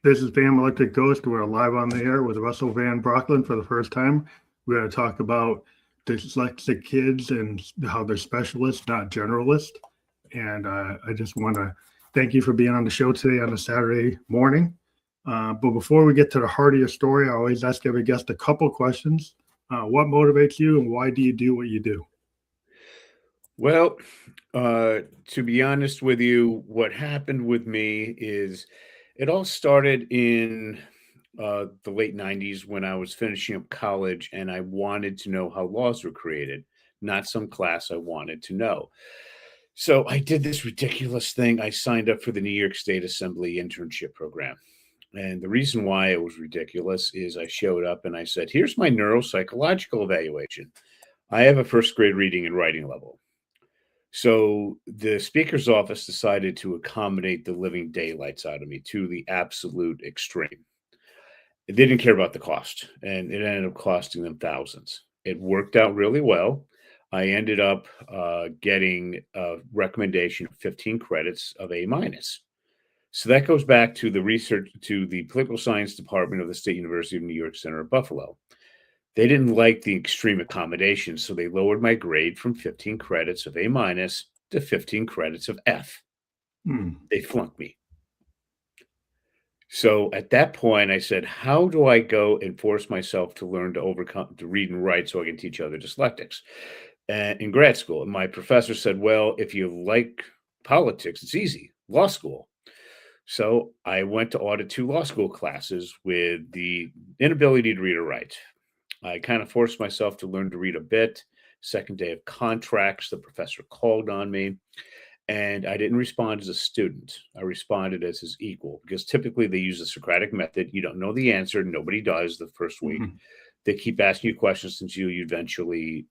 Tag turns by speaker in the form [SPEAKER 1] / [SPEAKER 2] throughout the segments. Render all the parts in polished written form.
[SPEAKER 1] This is Van Electric Ghost. We're live on the air with Russell Van Brocklen for the first time. We're going to talk about dyslexic kids and how they're specialists, not generalists. And I just want to thank you for being on the show today on a Saturday morning. But before we get to the heart of your story, I always ask every guest a couple questions. What motivates you and why do you do what you do?
[SPEAKER 2] Well, to be honest with you, what happened with me is it all started in the late 90s when I was finishing up college and I wanted to know how laws were created, not some class I wanted to know. So I did this ridiculous thing. I signed up for the New York State Assembly internship program. And the reason why it was ridiculous is I showed up and I said, here's my neuropsychological evaluation. I have a first grade reading and writing level. So the speaker's office decided to accommodate the living daylights out of me to the absolute extreme. They didn't care about the cost, and it ended up costing them thousands. It worked out really well. I ended up getting a recommendation of 15 credits of A minus. So that goes back to the research to the political science department of the State University of New York Center at Buffalo. They didn't like the extreme accommodation, so they lowered my grade from 15 credits of A minus to 15 credits of F. They flunked me. So at that point, I said, how do I go and force myself to learn to read and write so I can teach other dyslexics? And in grad school, and my professor said, well, if you like politics, it's easy, law school. So I went to audit 2 law school classes with the inability to read or write. I kind of forced myself to learn to read a bit. Second day of contracts, the professor called on me, and I didn't respond as a student. I responded as his equal because typically they use the Socratic method. You don't know the answer. Nobody does the first week. They keep asking you questions until you eventually,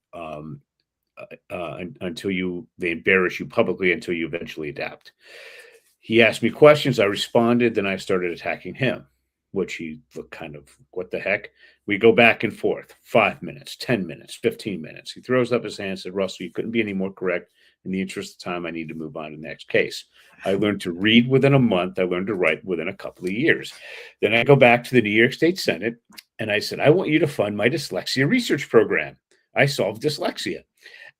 [SPEAKER 2] they embarrass you publicly until you eventually adapt. He asked me questions. I responded. Then I started attacking him, which he looked kind of, what the heck? We go back and forth, 5 minutes, 10 minutes, 15 minutes. He throws up his hand and said, Russell, you couldn't be any more correct. In the interest of time, I need to move on to the next case. I learned to read within a month. I learned to write within a couple of years. Then I go back to the New York State Senate, and I said, I want you to fund my dyslexia research program. I solved dyslexia.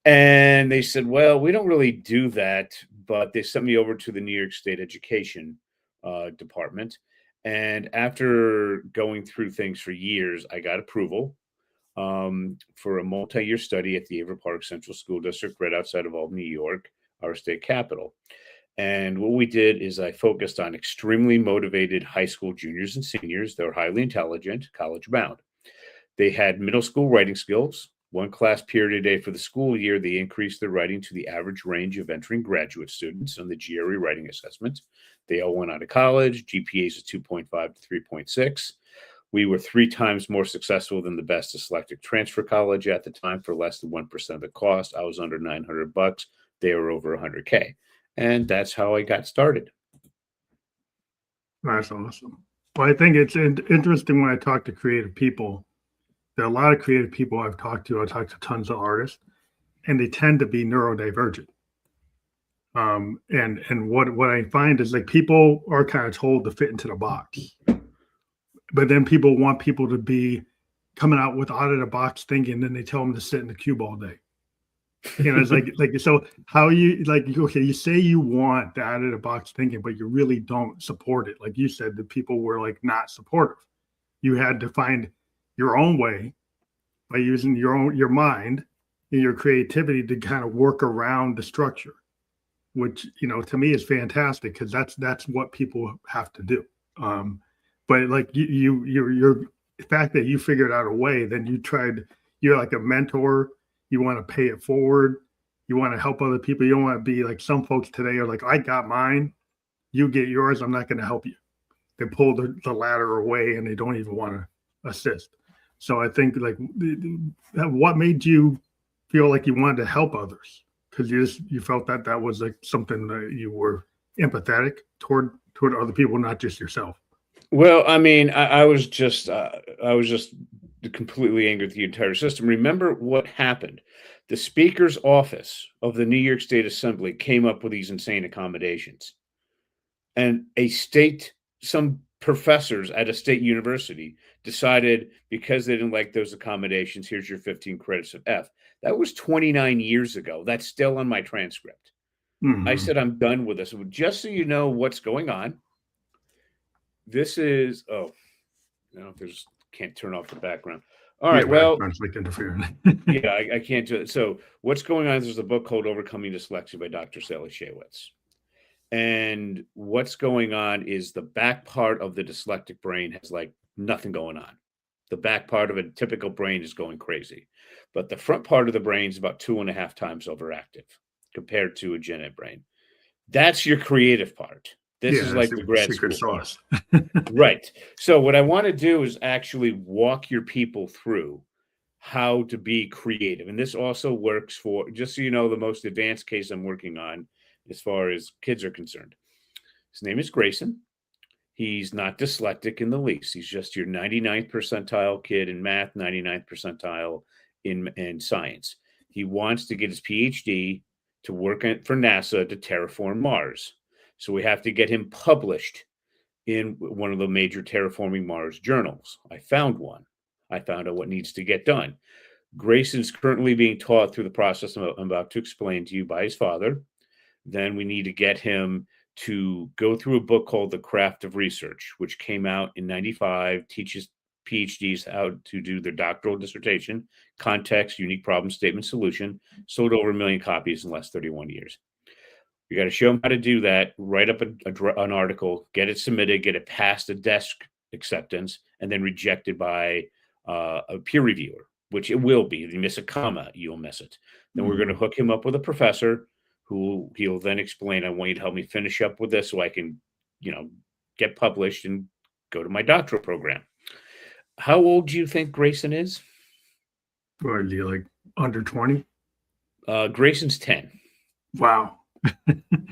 [SPEAKER 2] And they said, well, we don't really do that, but they sent me over to the New York State Education Department. And after going through things for years, I got approval for a multi-year study at the Averill Park Central School District right outside of Albany, New York, our state capital. And what we did is I focused on extremely motivated high school juniors and seniors. They were highly intelligent, college-bound. They had middle school writing skills. 1 class period a day for the school year. They increased their writing to the average range of entering graduate students on the GRE writing assessment. They all went on to college, GPAs of 2.5 to 3.6. We were 3 times more successful than the best dyslexic transfer college at the time for less than 1% of the cost. I was under $900. They were over $100K. And that's how I got started.
[SPEAKER 1] That's awesome. Well, I think it's interesting when I talk to creative people. There are a lot of creative people I've talked to. I talk to tons of artists, and they tend to be neurodivergent. And what I find is like people are kind of told to fit into the box, but then people want people to be coming out with out of the box thinking, and then they tell them to sit in the cube all day. You know, it's like so how you like okay, you say you want the out of the box thinking, but you really don't support it. Like you said, the people were like not supportive. You had to find your own way by using your mind and your creativity to kind of work around the structure, which to me is fantastic because that's what people have to do. But like your fact that you figured out a way, then you're like a mentor. You want to pay it forward. You want to help other people. You don't want to be like some folks today are like, I got mine, you get yours. I'm not going to help you. They pull the ladder away and they don't even want to assist. So I think like what made you feel like you wanted to help others? Because you felt that was like something that you were empathetic toward other people, not just yourself.
[SPEAKER 2] Well, I mean, I was just completely angry with the entire system. Remember what happened? The Speaker's office of the New York State Assembly came up with these insane accommodations, and some professors at a state university decided because they didn't like those accommodations, here's your 15 credits of F. That was 29 years ago. That's still on my transcript. I said, I'm done with this. Just so you know what's going on. This is, there's can't turn off the background. All right. Well,
[SPEAKER 1] like interfering.
[SPEAKER 2] yeah, I can't do it. So what's going on is there's a book called Overcoming Dyslexia by Dr. Sally Shaywitz. And what's going on is the back part of the dyslexic brain has like nothing going on. The back part of a typical brain is going crazy. But the front part of the brain is about 2.5 times overactive compared to a gen ed brain. That's your creative part. This is like the grad
[SPEAKER 1] secret
[SPEAKER 2] school
[SPEAKER 1] sauce.
[SPEAKER 2] Right. So what I want to do is actually walk your people through how to be creative. And this also works for, just so you know, the most advanced case I'm working on as far as kids are concerned. His name is Grayson. He's not dyslexic in the least. He's just your 99th percentile kid in math, 99th percentile in science. He wants to get his PhD to work for NASA to terraform Mars. So we have to get him published in one of the major terraforming Mars journals. I found one. I found out what needs to get done. Grayson's currently being taught through the process I'm about to explain to you by his father. Then we need to get him to go through a book called The Craft of Research, which came out in 95, teaches PhDs how to do their doctoral dissertation, context, unique problem statement, solution, sold over 1 million copies in the last 31 years. You got to show them how to do that, write up an article, get it submitted, get it past the desk acceptance, and then rejected by a peer reviewer, which it will be. If you miss a comma, you'll miss it. Then we're going to hook him up with a professor who he'll then explain, I want you to help me finish up with this so I can, get published and go to my doctoral program. How old do you think Grayson is?
[SPEAKER 1] Or like under 20?
[SPEAKER 2] Grayson's 10.
[SPEAKER 1] Wow.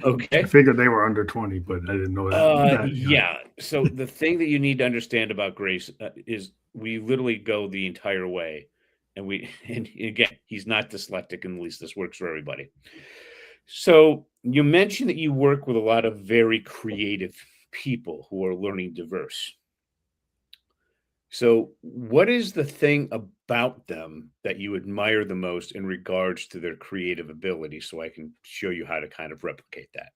[SPEAKER 2] Okay.
[SPEAKER 1] I figured they were under 20, but I didn't know that.
[SPEAKER 2] Yeah. So the thing that you need to understand about Grace is we literally go the entire way. And again, he's not dyslexic, and at least this works for everybody. So you mentioned that you work with a lot of very creative people who are learning diverse. So what is the thing about them that you admire the most in regards to their creative ability, so I can show you how to kind of replicate that?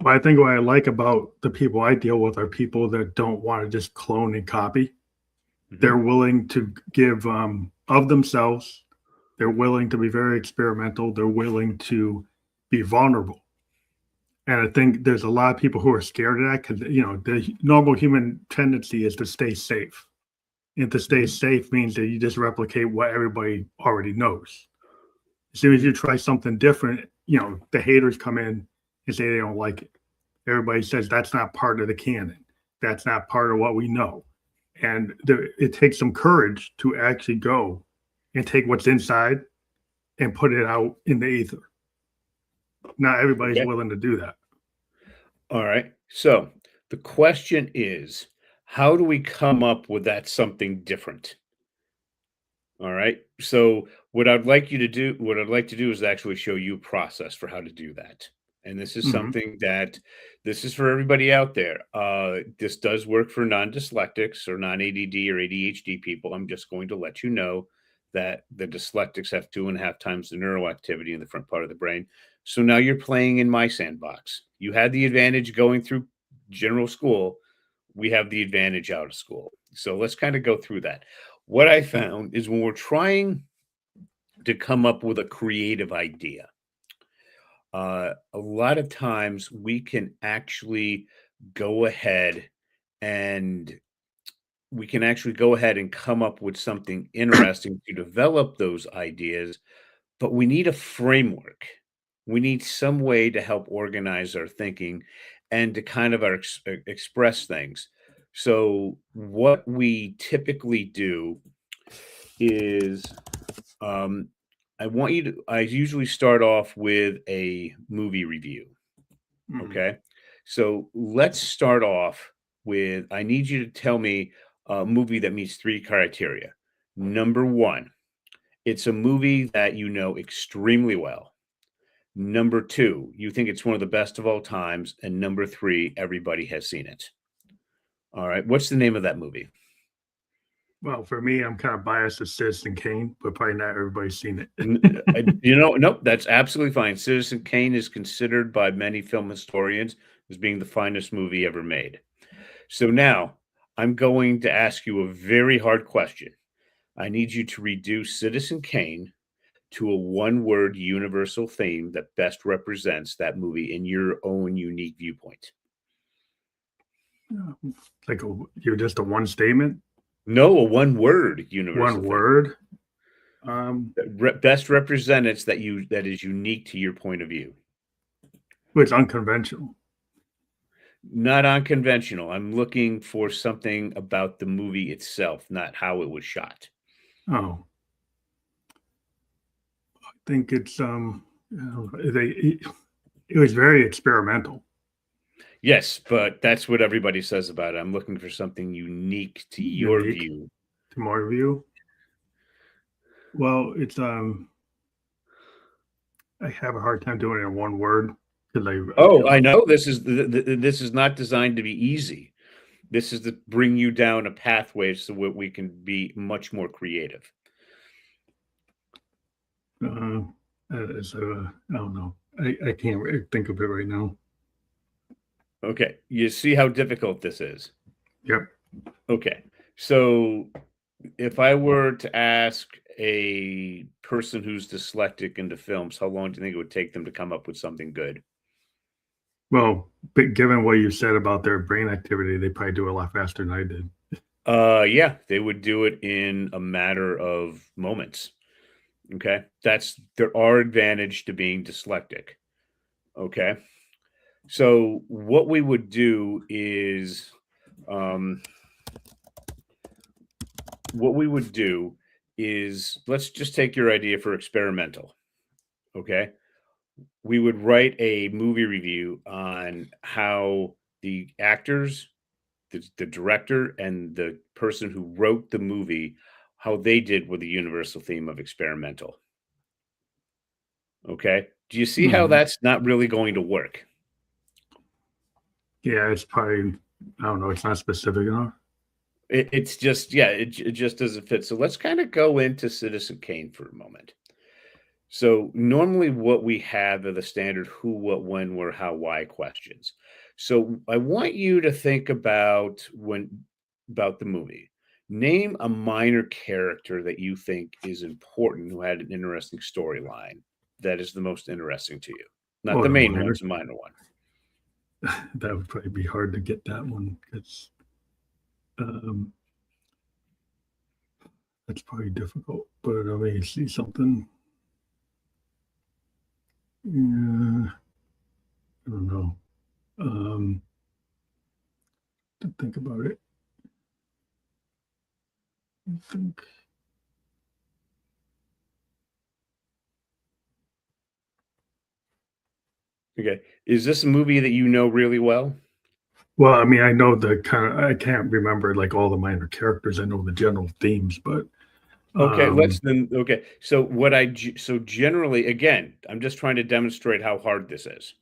[SPEAKER 1] Well, I think what I like about the people I deal with are people that don't want to just clone and copy. Mm-hmm. They're willing to give of themselves. They're willing to be very experimental. They're willing to be vulnerable. And I think there's a lot of people who are scared of that because, the normal human tendency is to stay safe. And to stay safe means that you just replicate what everybody already knows. As soon as you try something different, the haters come in and say they don't like it. Everybody says that's not part of the canon. That's not part of what we know. And it takes some courage to actually go and take what's inside and put it out in the ether. Not everybody's willing to do that.
[SPEAKER 2] All right. So the question is, how do we come up with that something different? All right. So what I'd like to do is actually show you a process for how to do that. And this is something that this is for everybody out there. This does work for non-dyslexics or non-ADD or ADHD people. I'm just going to let you know that the dyslexics have 2.5 times the neural activity in the front part of the brain. So now you're playing in my sandbox. You had the advantage going through general school. We have the advantage out of school. So let's kind of go through that. What I found is when we're trying to come up with a creative idea, a lot of times we can actually go ahead and come up with something interesting to develop those ideas, but we need a framework. We need some way to help organize our thinking and to kind of express things. So what we typically do is I usually start off with a movie review. Okay. So let's start off with, I need you to tell me a movie that meets 3 criteria. Number 1, it's a movie that you know extremely well. Number 2, you think it's one of the best of all times. And number 3, everybody has seen it. All right. What's the name of that movie?
[SPEAKER 1] Well, for me, I'm kind of biased to Citizen Kane, but probably not everybody's seen it.
[SPEAKER 2] Nope, that's absolutely fine. Citizen Kane is considered by many film historians as being the finest movie ever made. So now I'm going to ask you a very hard question. I need you to reduce Citizen Kane to a one-word universal theme that best represents that movie in your own unique viewpoint.
[SPEAKER 1] Like you're just a one statement,
[SPEAKER 2] No, a one-word universal
[SPEAKER 1] one
[SPEAKER 2] theme.
[SPEAKER 1] word.
[SPEAKER 2] Best represents that is unique to your point of view.
[SPEAKER 1] It's unconventional.
[SPEAKER 2] Not unconventional. I'm looking for something about the movie itself, not how it was shot.
[SPEAKER 1] Oh, I think it's it was very experimental.
[SPEAKER 2] Yes, but that's what everybody says about it. I'm looking for something unique to your view.
[SPEAKER 1] To my view. Well, it's I have a hard time doing it in one word.
[SPEAKER 2] I know this is not designed to be easy. This is to bring you down a pathway so that we can be much more creative.
[SPEAKER 1] I don't know. I can't think of it right now.
[SPEAKER 2] Okay, you see how difficult this is?
[SPEAKER 1] Yep.
[SPEAKER 2] Okay, so if I were to ask a person who's dyslexic into films, how long do you think it would take them to come up with something good?
[SPEAKER 1] Well, but given what you said about their brain activity, they probably do it a lot faster than I did.
[SPEAKER 2] Yeah, they would do it in a matter of moments. Okay, there are advantage to being dyslexic. Okay, so what we would do is, let's just take your idea for experimental. Okay, we would write a movie review on how the actors, the director, and the person who wrote the movie, how they did with the universal theme of experimental. Okay. Do you see how that's not really going to work?
[SPEAKER 1] Yeah, it's probably, I don't know, it's not specific enough.
[SPEAKER 2] It's just, yeah, it just doesn't fit. So let's kind of go into Citizen Kane for a moment. So normally what we have are the standard who, what, when, where, how, why questions. So I want you to think about the movie. Name a minor character that you think is important who had an interesting storyline that is the most interesting to you. Not the main one, it's a minor one.
[SPEAKER 1] That would probably be hard to get that one because that's probably difficult. But let me see something. Yeah, I don't know. To think about it. I think.
[SPEAKER 2] Okay. Is this a movie that you know really well?
[SPEAKER 1] Well, I mean, I know I can't remember like all the minor characters. I know the general themes, but
[SPEAKER 2] okay, okay. So generally, again, I'm just trying to demonstrate how hard this is.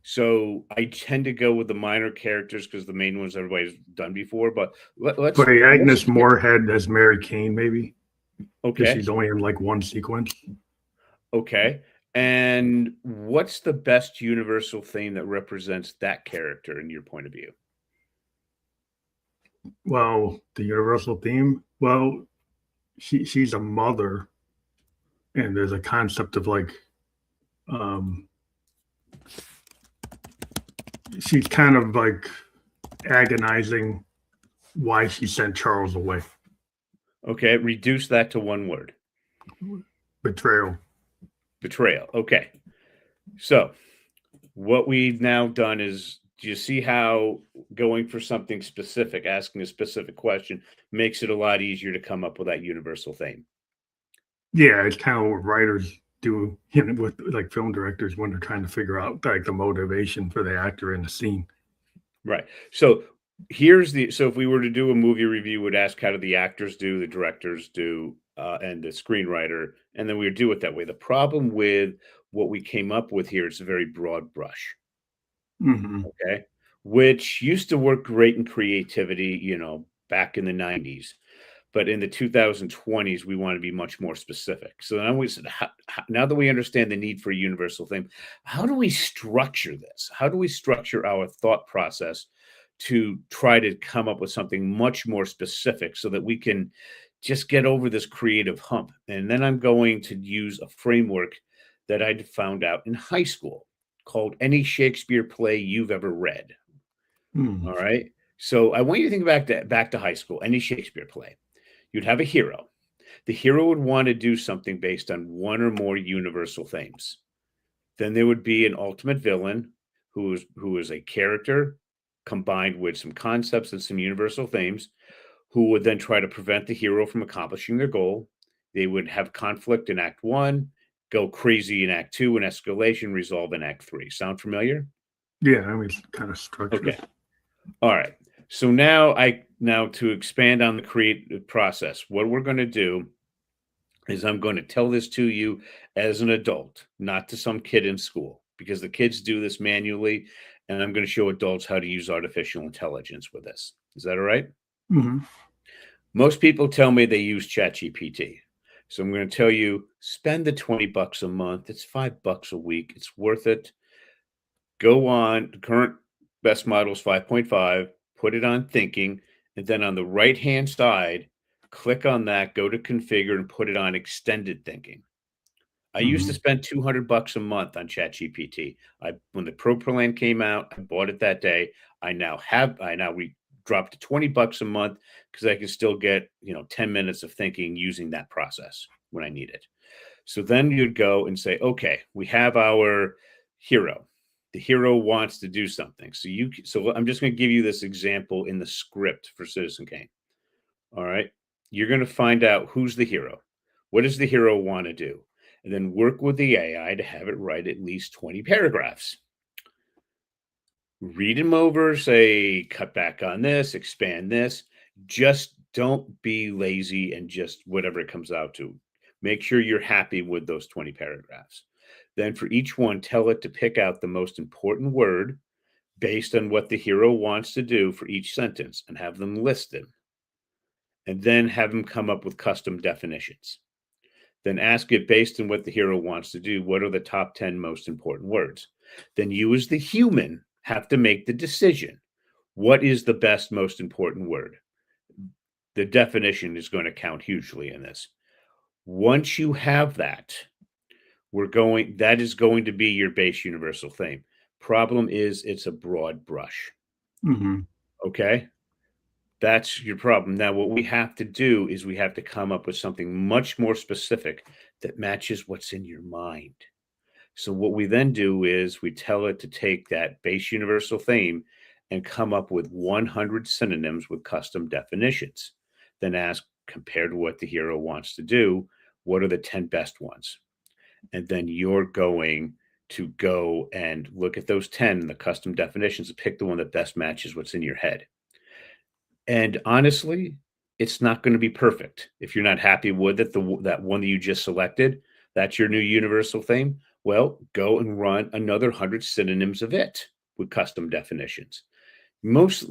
[SPEAKER 2] So I tend to go with the minor characters because the main ones everybody's done before. But let's
[SPEAKER 1] Agnes Moorehead as Mary Kane, maybe.
[SPEAKER 2] Okay.
[SPEAKER 1] She's only in like one sequence.
[SPEAKER 2] Okay. And what's the best universal theme that represents that character in your point of view?
[SPEAKER 1] Well, the universal theme. Well, she's a mother, and there's a concept of like, she's kind of like agonizing why she sent Charles away.
[SPEAKER 2] Okay, reduce that to one word.
[SPEAKER 1] Betrayal.
[SPEAKER 2] Betrayal. Okay. So what we've now done is, do you see how going for something specific, asking a specific question, makes it a lot easier to come up with that universal theme?
[SPEAKER 1] Yeah, it's kind of what writers do, with like film directors when they're trying to figure out like the motivation for the actor in the scene.
[SPEAKER 2] Right. So if we were to do a movie review, we'd ask how do the actors do, the directors do, and the screenwriter, and then we would do it that way. The problem with what we came up with here, it's a very broad brush.
[SPEAKER 1] Mm-hmm.
[SPEAKER 2] Okay. which used to work great in creativity, back in the 90s. But in the 2020s, we want to be much more specific. So now we said, now that we understand the need for a universal thing, how do we structure this? How do we structure our thought process to try to come up with something much more specific so that we can just get over this creative hump? And then I'm going to use a framework that I found out in high school called Any Shakespeare Play You've Ever Read.
[SPEAKER 1] Hmm.
[SPEAKER 2] All right. So I want you to think back to high school, any Shakespeare play. You'd have a hero. The hero would want to do something based on one or more universal themes. Then there would be an ultimate villain who is a character combined with some concepts and some universal themes, who would then try to prevent the hero from accomplishing their goal. They would have conflict in Act 1, go crazy in Act 2, and escalation resolve in Act 3. Sound familiar?
[SPEAKER 1] Yeah, I mean, it's kind of structured.
[SPEAKER 2] Okay. All right. So now to expand on the creative process, what we're going to do is I'm going to tell this to you as an adult, not to some kid in school, because the kids do this manually, and I'm going to show adults how to use artificial intelligence with this. Is that all right?
[SPEAKER 1] Mm-hmm.
[SPEAKER 2] Most people tell me they use ChatGPT. So I'm going to tell you, spend the $20 a month. It's $5 a week. It's worth it. Go on, the current best model is 5.5, put it on thinking, and then on the right-hand side, click on that, go to configure, and put it on extended thinking. I used to spend $200 a month on ChatGPT. When the Pro plan came out, I bought it that day. We dropped to $20 a month because I can still get 10 minutes of thinking using that process when I need it. So then you'd go and say, okay, we have our hero. The hero wants to do something. So I'm just going to give you this example in the script for Citizen Kane. All right. You're going to find out who's the hero. What does the hero want to do? And then work with the AI to have it write at least 20 paragraphs. Read them over, say, cut back on this, expand this. Just don't be lazy and just whatever it comes out to. Make sure you're happy with those 20 paragraphs. Then for each one, tell it to pick out the most important word based on what the hero wants to do for each sentence and have them list them. And then have them come up with custom definitions. Then ask it based on what the hero wants to do, what are the top 10 most important words? Then you as the human have to make the decision. What is the best, most important word? The definition is going to count hugely in this. Once you have that, that is going to be your base universal theme. Problem is, it's a broad brush.
[SPEAKER 1] Mm-hmm.
[SPEAKER 2] Okay? That's your problem. Now, what we have to do is we have to come up with something much more specific that matches what's in your mind. So what we then do is we tell it to take that base universal theme and come up with 100 synonyms with custom definitions. Then ask, compared to what the hero wants to do, what are the 10 best ones? And then you're going to go and look at those 10 and the custom definitions and pick the one that best matches what's in your head. And honestly, it's not going to be perfect. If you're not happy with it, that one that you just selected, that's your new universal theme. Well, go and run another 100 synonyms of it with custom definitions.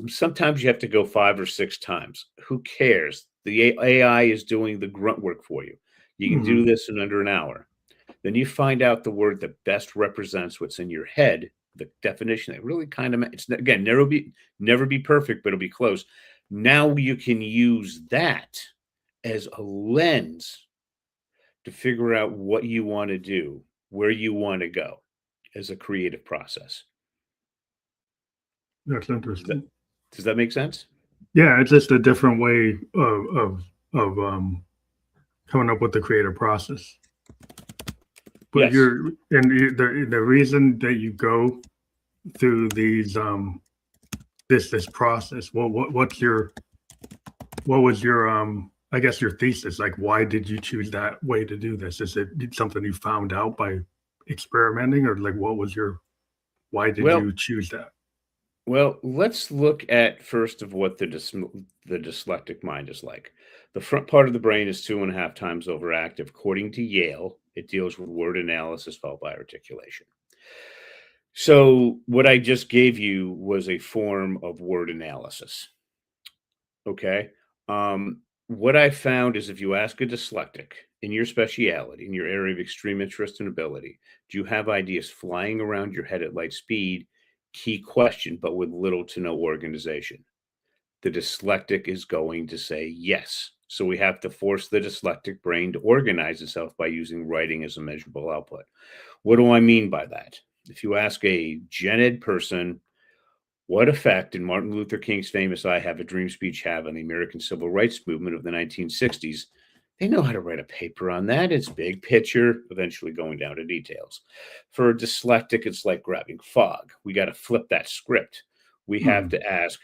[SPEAKER 2] Sometimes you have to go 5 or 6 times. Who cares? The AI is doing the grunt work for you. You can do this in under an hour. Then you find out the word that best represents what's in your head, the definition that really kind of, it's again, never be perfect, but it'll be close. Now you can use that as a lens to figure out what you want to do, where you want to go as a creative process.
[SPEAKER 1] That's interesting.
[SPEAKER 2] Does that make sense?
[SPEAKER 1] Yeah, it's just a different way of coming up with the creative process. But
[SPEAKER 2] Yes.
[SPEAKER 1] the reason that you go through these this process. What was your I guess your thesis? Like, why did you choose that way to do this? Is it something you found out by experimenting, or like why did you choose that?
[SPEAKER 2] Well, let's look at first of what the dyslexic mind is like. The front part of the brain is 2.5 times overactive. According to Yale, it deals with word analysis followed by articulation. So what I just gave you was a form of word analysis. Okay. What I found is if you ask a dyslexic in your speciality, in your area of extreme interest and ability, do you have ideas flying around your head at light speed? Key question, but with little to no organization. The dyslexic is going to say yes. So we have to force the dyslexic brain to organize itself by using writing as a measurable output. What do I mean by that? If you ask a gen ed person, what effect did Martin Luther King's famous I Have a Dream speech have on the American Civil Rights Movement of the 1960s? They know how to write a paper on that. It's big picture, eventually going down to details. For a dyslexic, it's like grabbing fog. We got to flip that script. We have to ask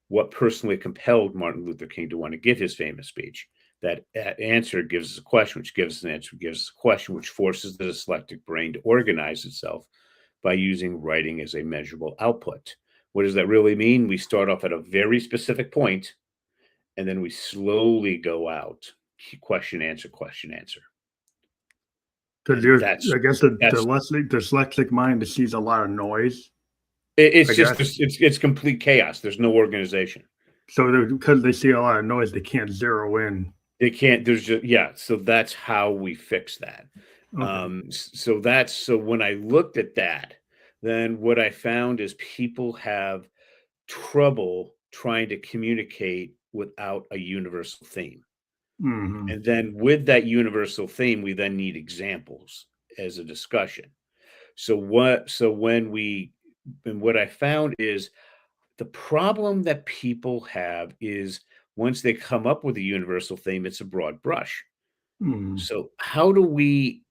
[SPEAKER 2] what personally compelled Martin Luther King to want to give his famous speech. That answer gives us a question, which gives us an answer, gives us a question, which forces the dyslexic brain to organize itself by using writing as a measurable output. What does that really mean? We start off at a very specific point, and then we slowly go out. Question, answer, question, answer.
[SPEAKER 1] Because I guess the dyslexic mind sees a lot of noise.
[SPEAKER 2] It's it's complete chaos. There's no organization.
[SPEAKER 1] So because they see a lot of noise, they can't zero in.
[SPEAKER 2] They can't. There's just So that's how we fix that.
[SPEAKER 1] Okay.
[SPEAKER 2] So when I looked at that, then what I found is people have trouble trying to communicate without a universal theme.
[SPEAKER 1] Mm-hmm.
[SPEAKER 2] And then with that universal theme, we then need examples as a discussion. What I found is the problem that people have is once they come up with a universal theme, it's a broad brush.
[SPEAKER 1] Mm-hmm.
[SPEAKER 2] So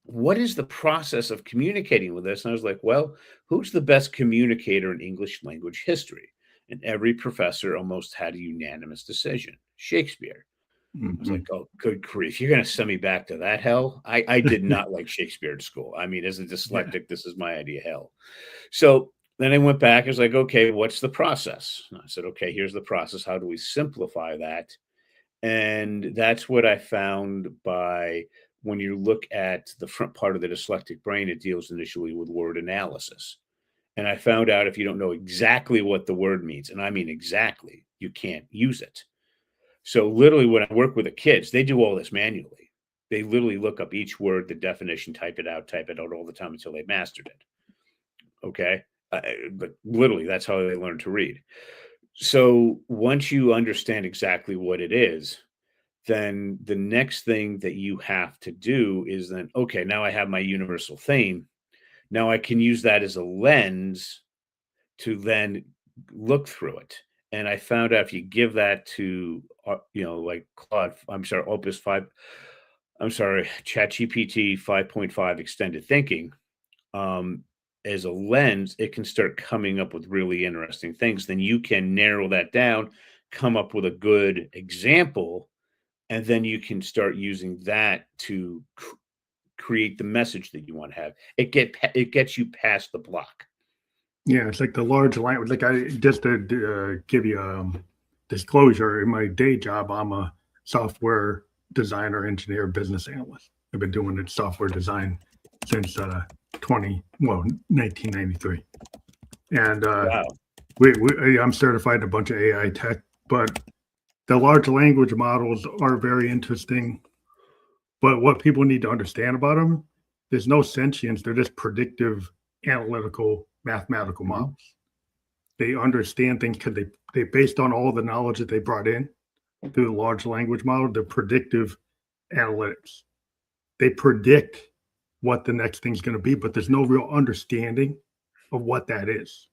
[SPEAKER 2] what is the process of communicating with this? And I was like, well, who's the best communicator in English language history? And every professor almost had a unanimous decision, Shakespeare. I was like, oh, good grief. You're going to send me back to that hell? I did not like Shakespeare at school. I mean, as a dyslexic, This is my idea of hell. So then I went back. I was like, okay, what's the process? And I said, okay, here's the process. How do we simplify that? And that's what I found by when you look at the front part of the dyslexic brain, it deals initially with word analysis. And I found out if you don't know exactly what the word means, and I mean exactly, you can't use it. So literally when I work with the kids, they do all this manually. They literally look up each word, the definition, type it out all the time until they mastered it. Okay. But literally that's how they learn to read. So once you understand exactly what it is, then the next thing that you have to do is then, okay, now I have my universal theme. Now I can use that as a lens to then look through it. And I found out if you give that to, like ChatGPT 5.5 extended thinking, as a lens, it can start coming up with really interesting things. Then you can narrow that down, come up with a good example, and then you can start using that to create the message that you want to have. It gets you past the block.
[SPEAKER 1] Yeah, it's like the large language. Like just to give you disclosure, in my day job, I'm a software designer, engineer, business analyst. I've been doing software design since 1993, and
[SPEAKER 2] Wow.
[SPEAKER 1] I'm certified in a bunch of AI tech. But the large language models are very interesting. But what people need to understand about them, there's no sentience. They're just predictive, analytical, mathematical models. They understand things because they based on all the knowledge that they brought in through the large language model, the predictive analytics. They predict what the next thing's going to be, but there's no real understanding of what that is.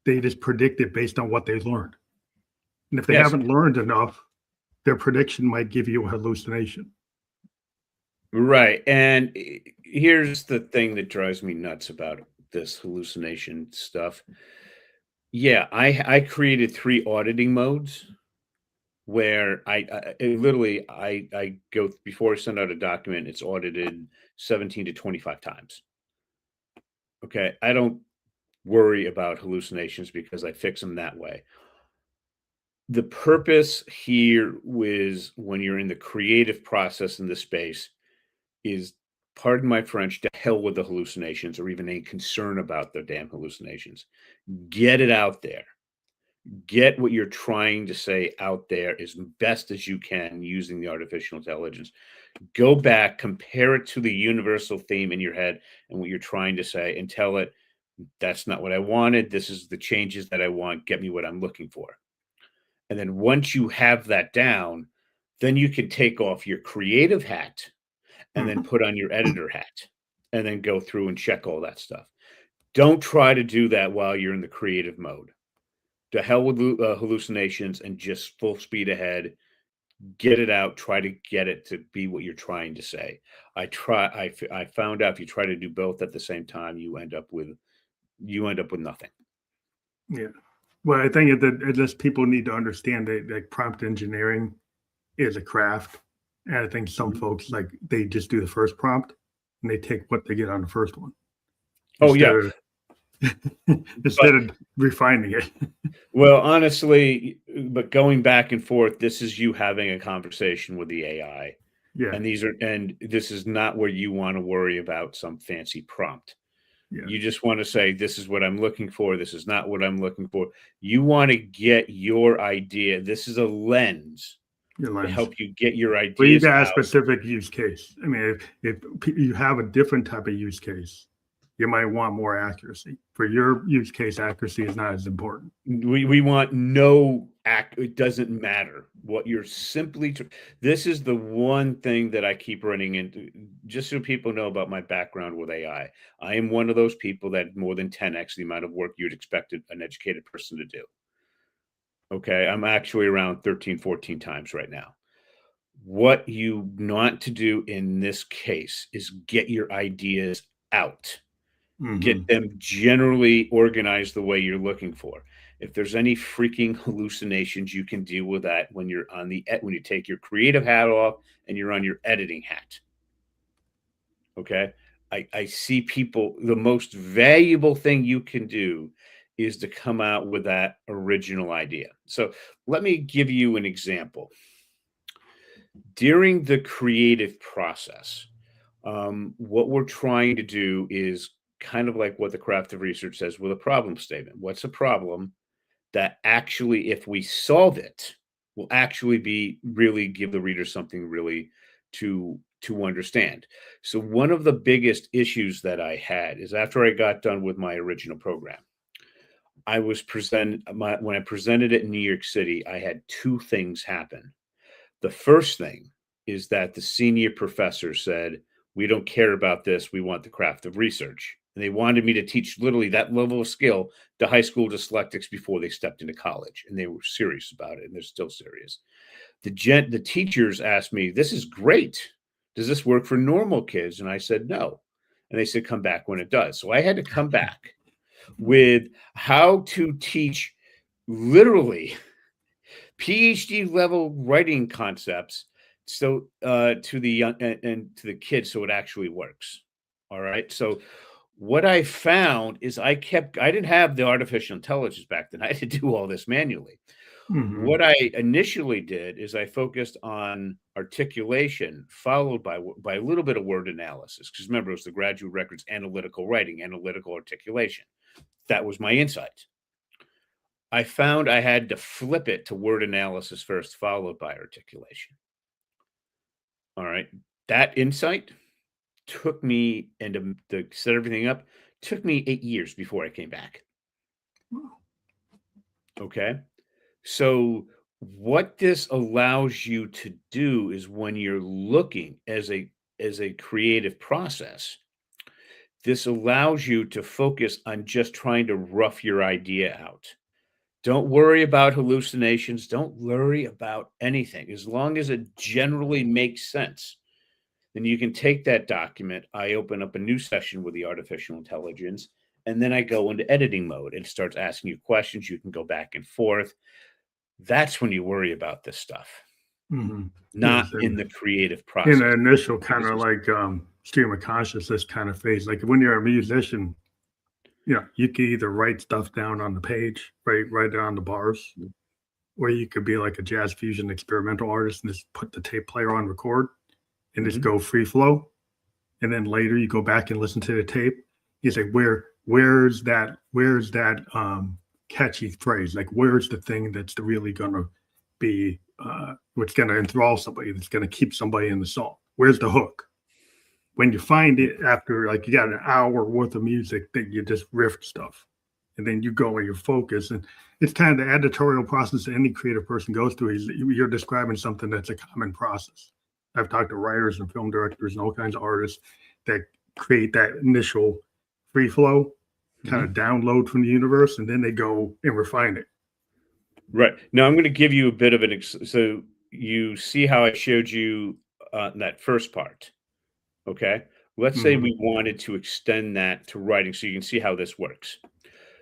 [SPEAKER 1] They just predict it based on what they learned. And if they haven't learned enough, their prediction might give you a hallucination.
[SPEAKER 2] Right. And here's the thing that drives me nuts about this hallucination stuff. Yeah, I created 3 auditing modes where I literally I go before I send out a document, it's audited 17 to 25 times. Okay. I don't worry about hallucinations because I fix them that way. The purpose here was when you're in the creative process in the space is pardon my French, to hell with the hallucinations or even any concern about the damn hallucinations. Get it out there. Get what you're trying to say out there as best as you can using the artificial intelligence. Go back, compare it to the universal theme in your head and what you're trying to say, and tell it, that's not what I wanted. This is the changes that I want. Get me what I'm looking for. And then once you have that down, then you can take off your creative hat and then put on your editor hat and then go through and check all that stuff. Don't try to do that while you're in the creative mode. To hell with hallucinations and just full speed ahead. Get it out. Try to get it to be what you're trying to say. I found out if you try to do both at the same time, you end up with nothing.
[SPEAKER 1] Yeah. Well, I think it just people need to understand that prompt engineering is a craft. And I think some folks, like, they just do the first prompt and they take what they get on the first one.
[SPEAKER 2] Oh, yeah.
[SPEAKER 1] Instead of refining it.
[SPEAKER 2] Well, honestly, but going back and forth, this is you having a conversation with the AI.
[SPEAKER 1] Yeah.
[SPEAKER 2] And this is not where you want to worry about some fancy prompt.
[SPEAKER 1] Yeah.
[SPEAKER 2] You just want to say, this is what I'm looking for. This is not what I'm looking for. You want to get your idea. This is a lens to help you get your ideas.
[SPEAKER 1] Well, you got a specific use case. I mean, if you have a different type of use case, you might want more accuracy. For your use case, accuracy is not as important.
[SPEAKER 2] We want it doesn't matter what you're simply. This is the one thing that I keep running into, just so people know about my background with AI. I am one of those people that more than 10x the amount of work you'd expect an educated person to do. Okay, I'm actually around 13, 14 times right now. What you want to do in this case is get your ideas out. Get them generally organized the way you're looking for. If there's any freaking hallucinations, you can deal with that when you're when you take your creative hat off and you're on your editing hat. Okay. I see people, the most valuable thing you can do is to come out with that original idea. So let me give you an example. During the creative process, what we're trying to do is kind of like what the craft of research says with a problem statement. What's a problem that actually, if we solve it, will actually really give the reader something really to understand. So one of the biggest issues that I had is after I got done with my original program, I was when I presented it in New York City, I had two things happen. The first thing is that the senior professor said, we don't care about this. We want the craft of research. And they wanted me to teach literally that level of skill to high school dyslexics before they stepped into college. And they were serious about it. And they're still serious. The teachers asked me, this is great. Does this work for normal kids? And I said, no. And they said, come back when it does. So I had to come back with how to teach literally PhD level writing concepts to the young and to the kids, so it actually works. All right. So what I found is I didn't have the artificial intelligence back then. I had to do all this manually. What I initially did is I focused on articulation, followed by a little bit of word analysis. Because remember, it was the graduate records, analytical writing, analytical articulation. That was my insight. I found I had to flip it to word analysis first, followed by articulation. All right. That insight took me, and to set everything up, took me 8 years before I came back. Okay. So what this allows you to do is when you're looking as a creative process, this allows you to focus on just trying to rough your idea out. Don't worry about hallucinations. Don't worry about anything. As long as it generally makes sense, then you can take that document. I open up a new session with the artificial intelligence, and then I go into editing mode. It starts asking you questions. You can go back and forth. That's when you worry about this stuff, not in the creative process.
[SPEAKER 1] In the initial kind of like stream of consciousness kind of phase. Like when you're a musician, you can either write stuff down on the page, right there on the bars, or you could be like a jazz fusion experimental artist and just put the tape player on record and just go free flow. and then later you go back and listen to the tape. You say, where's that catchy phrase? Like, where's the thing that's really going to be what's going to enthrall somebody, that's going to keep somebody in the song? Where's the hook? When you find it after, like, you got an hour worth of music, that you just riff stuff, and then you go and you focus. And it's kind of the editorial process any creative person goes through. You're describing something that's a common process. I've talked to writers and film directors and all kinds of artists that create that initial free flow, kind of download from the universe, and then they go and refine it.
[SPEAKER 2] Right. Now I'm going to give you a bit of so you see how I showed you that first part. Okay. Let's say we wanted to extend that to writing, so you can see how this works.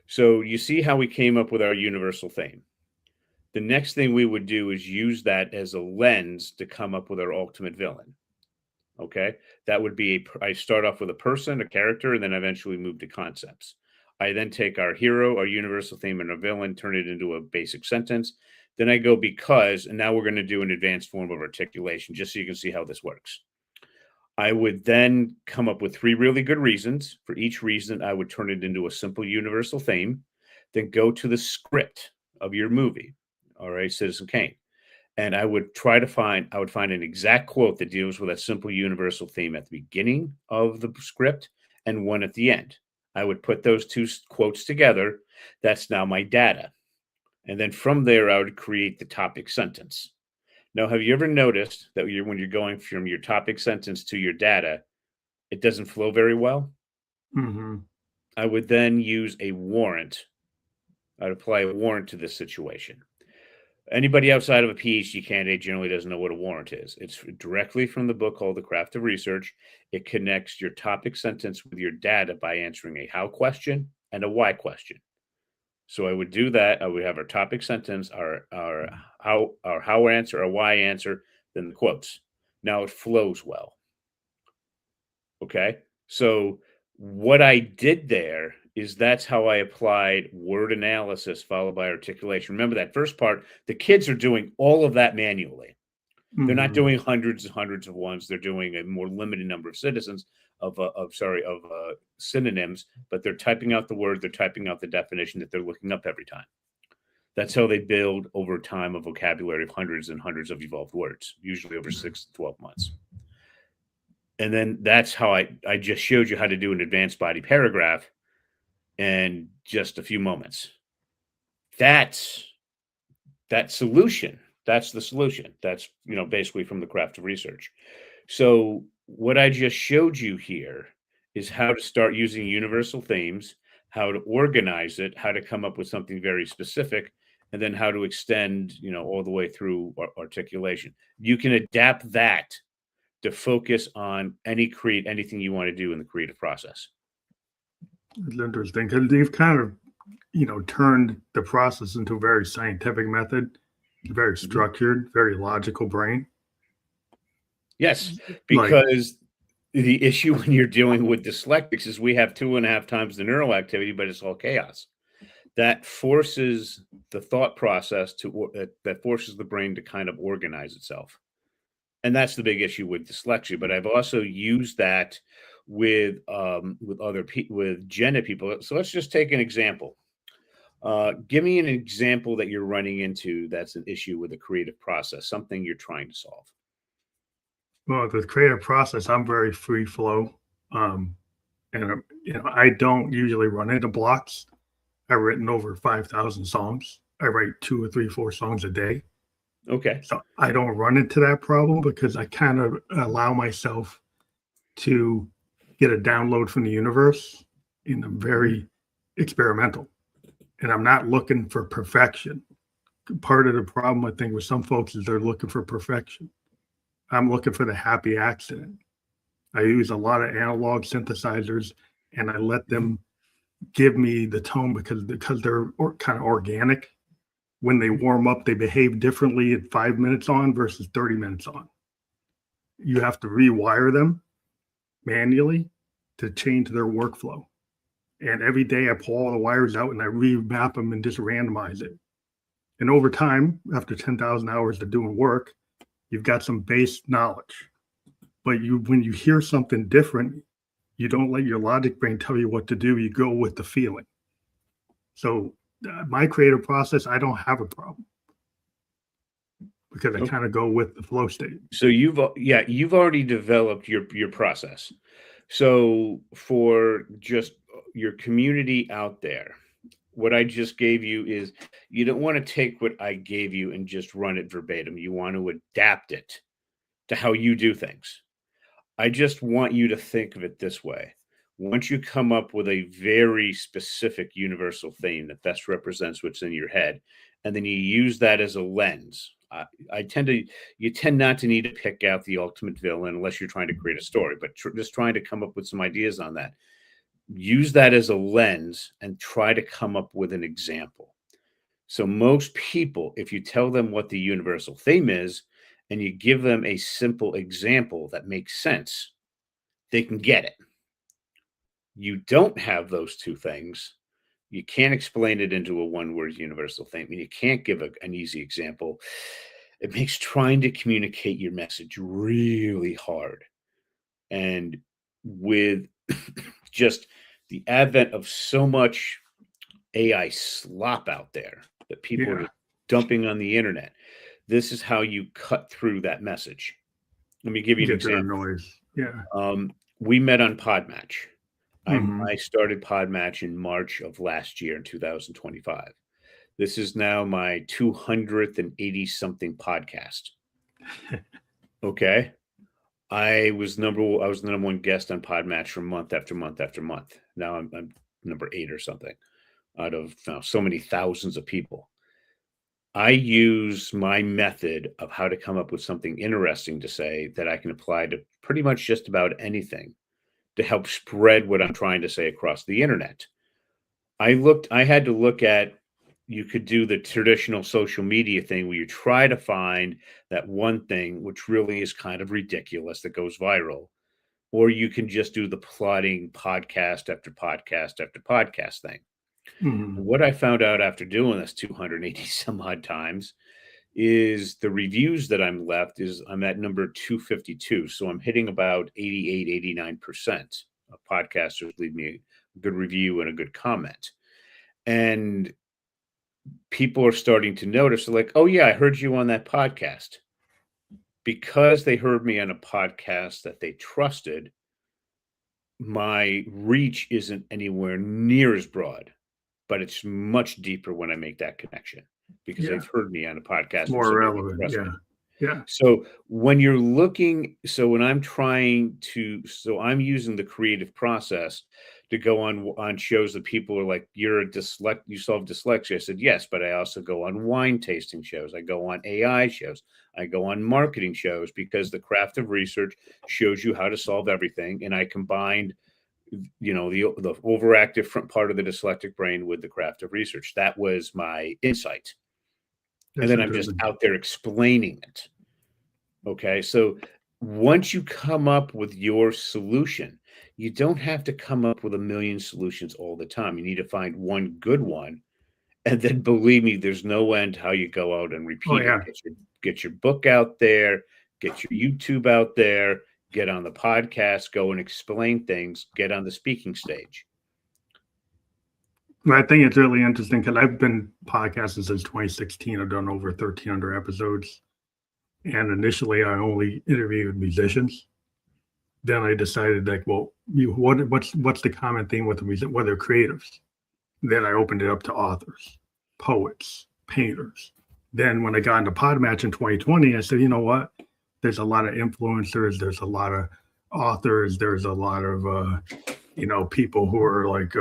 [SPEAKER 2] So you see how we came up with our universal theme. The next thing we would do is use that as a lens to come up with our ultimate villain. Okay. That would be I start off with a person, a character, and then eventually move to concepts. I then take our hero, our universal theme, and our villain, turn it into a basic sentence. Then I go because, and now we're going to do an advanced form of articulation, just so you can see how this works. I would then come up with 3 really good reasons. For each reason, I would turn it into a simple universal theme. Then go to the script of your movie, all right, Citizen Kane. And I would find an exact quote that deals with that simple universal theme at the beginning of the script and one at the end. I would put those 2 quotes together. That's now my data. And then from there, I would create the topic sentence. Now, have you ever noticed that when you're going from your topic sentence to your data, it doesn't flow very well? I would then use a warrant. I'd apply a warrant to this situation. Anybody outside of a PhD candidate generally doesn't know what a warrant is. It's directly from the book called The Craft of Research. It connects your topic sentence with your data by answering a how question and a why question. So I would do that. I would have our topic sentence, our how answer, our why answer, then the quotes. Now it flows well. Okay. So what I did there is that's how I applied word analysis followed by articulation. Remember that first part, the kids are doing all of that manually. They're not doing hundreds and hundreds of ones. They're doing a more limited number of synonyms, but they're typing out the word, they're typing out the definition that they're looking up every time. That's how they build over time a vocabulary of hundreds and hundreds of evolved words, usually over 6 to 12 months. And then that's how I just showed you how to do an advanced body paragraph in just a few moments. That's that solution. That's the solution. That's, basically from the Craft of Research. So what I just showed you here is how to start using universal themes, how to organize it, how to come up with something very specific, and then how to extend, all the way through articulation. You can adapt that to focus on anything you want to do in the creative process.
[SPEAKER 1] It's interesting because you've kind of, turned the process into a very scientific method, very structured, very logical brain.
[SPEAKER 2] Yes, because the issue when you're dealing with dyslexics is we have 2.5 times the neural activity, but it's all chaos. That forces the thought process that forces the brain to kind of organize itself. And that's the big issue with dyslexia. But I've also used that with other people, with Gen people. So let's just take an example. Give me an example that you're running into that's an issue with the creative process, something you're trying to solve.
[SPEAKER 1] Well, the creative process, I'm very free flow. And I don't usually run into blocks. I've written over 5,000 songs. I write 2 or 3, 4 songs a day.
[SPEAKER 2] Okay.
[SPEAKER 1] So I don't run into that problem because I kind of allow myself to get a download from the universe, and I'm very experimental. And I'm not looking for perfection. Part of the problem, I think, with some folks is they're looking for perfection. I'm looking for the happy accident. I use a lot of analog synthesizers, and I let them give me the tone because they're kind of organic. When they warm up, they behave differently at 5 minutes on versus 30 minutes on. You have to rewire them manually to change their workflow. And every day I pull all the wires out and I remap them and just randomize it. And over time, after 10,000 hours of doing work, you've got some base knowledge. But when you hear something different, you don't let your logic brain tell you what to do. You go with the feeling. So my creative process, I don't have a problem because I kind of go with the flow state.
[SPEAKER 2] So you've already developed your process. So for just your community out there, what I just gave you is you don't want to take what I gave you and just run it verbatim. You want to adapt it to how you do things. I just want you to think of it this way. Once you come up with a very specific universal theme that best represents what's in your head, and then you use that as a lens. You tend not to need to pick out the ultimate villain unless you're trying to create a story, but just trying to come up with some ideas on that. Use that as a lens and try to come up with an example. So most people, if you tell them what the universal theme is and you give them a simple example that makes sense, they can get it. You don't have those two things. You can't explain it into a one-word universal theme, and you can't give an easy example. It makes trying to communicate your message really hard. And with just the advent of so much AI slop out there that people are dumping on the internet, this is how you cut through that message. Let me give you an example.
[SPEAKER 1] Noise. Yeah.
[SPEAKER 2] We met on Podmatch. I started Podmatch in March of last year in 2025. This is now my 280 something podcast. Okay. I was the number one guest on Podmatch for month after month after month. Now I'm number 8 or something out of so many thousands of people. I use my method of how to come up with something interesting to say that I can apply to pretty much just about anything to help spread what I'm trying to say across the internet. I had to look at, you could do the traditional social media thing where you try to find that one thing which really is kind of ridiculous that goes viral, or you can just do the plotting podcast after podcast after podcast thing. What I found out after doing this 280 some odd times is the reviews that I'm at number 252. So I'm hitting about 88, 89% of podcasters leave me a good review and a good comment. And people are starting to notice, like, oh yeah, I heard you on that podcast. Because they heard me on a podcast that they trusted, my reach isn't anywhere near as broad, but it's much deeper when I make that connection because they've heard me on a podcast.
[SPEAKER 1] It's more relevant. Yeah.
[SPEAKER 2] So when you're looking, I'm using the creative process to go on shows that people are like, you solve dyslexia. I said, yes, but I also go on wine tasting shows. I go on AI shows. I go on marketing shows because the craft of research shows you how to solve everything. And I combined, the overactive front part of the dyslexic brain with the craft of research. That was my insight. And then I'm just out there explaining it. Okay. So once you come up with your solution, you don't have to come up with a million solutions all the time. You need to find one good one. And then believe me, there's no end how you go out and repeat it. Get your book out there, get your YouTube out there, get on the podcast, go and explain things, get on the speaking stage.
[SPEAKER 1] I think it's really interesting because I've been podcasting since 2016. I've done over 1,300 episodes. And initially, I only interviewed musicians. Then I decided, like, well, what's the common theme with the music? Well, they're creatives. Then I opened it up to authors, poets, painters. Then when I got into Podmatch in 2020, I said, you know what? There's a lot of influencers. There's a lot of authors. There's a lot of, people who are like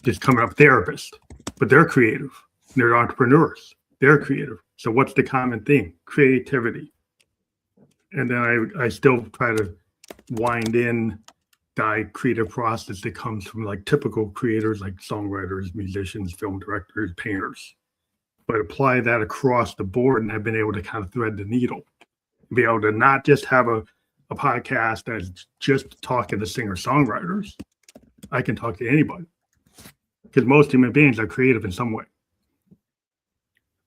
[SPEAKER 1] just coming up therapists, but they're creative. They're entrepreneurs. They're creative. So what's the common thing? Creativity. And then I still try to wind in the creative process that comes from like typical creators like songwriters, musicians, film directors, painters, but apply that across the board. And I've been able to kind of thread the needle, be able to not just have a podcast that's just talking to singer-songwriters. I can talk to anybody because most human beings are creative in some way.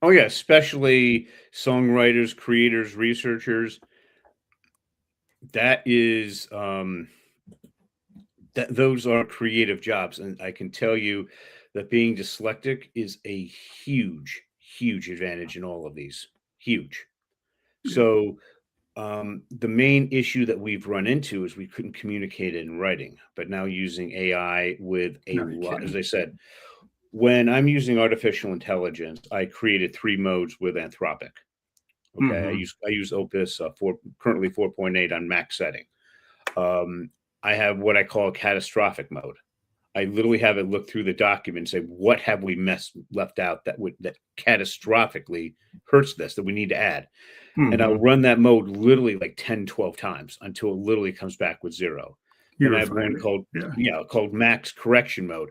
[SPEAKER 2] Oh yeah, especially songwriters, creators, researchers. That is those are creative jobs, and I can tell you that being dyslexic is a huge, huge advantage in all of these. Huge.
[SPEAKER 1] Yeah.
[SPEAKER 2] So the main issue that we've run into is we couldn't communicate it in writing, but now using AI with a
[SPEAKER 1] No, you
[SPEAKER 2] lot, as
[SPEAKER 1] can't.
[SPEAKER 2] I said, when I'm using artificial intelligence, I created 3 modes with Anthropic. Okay,
[SPEAKER 1] Hmm.
[SPEAKER 2] I use Opus currently 4.8 on max setting. Um, I have what I call a catastrophic mode. I literally have it look through the document and say, what have we left out that catastrophically hurts this that we need to add? And I'll
[SPEAKER 1] Hmm.
[SPEAKER 2] run that mode literally like 10, 12 times until it literally comes back with 0.
[SPEAKER 1] You
[SPEAKER 2] Then I have
[SPEAKER 1] refine
[SPEAKER 2] one
[SPEAKER 1] it.
[SPEAKER 2] called,
[SPEAKER 1] Yeah.
[SPEAKER 2] yeah, called max correction mode.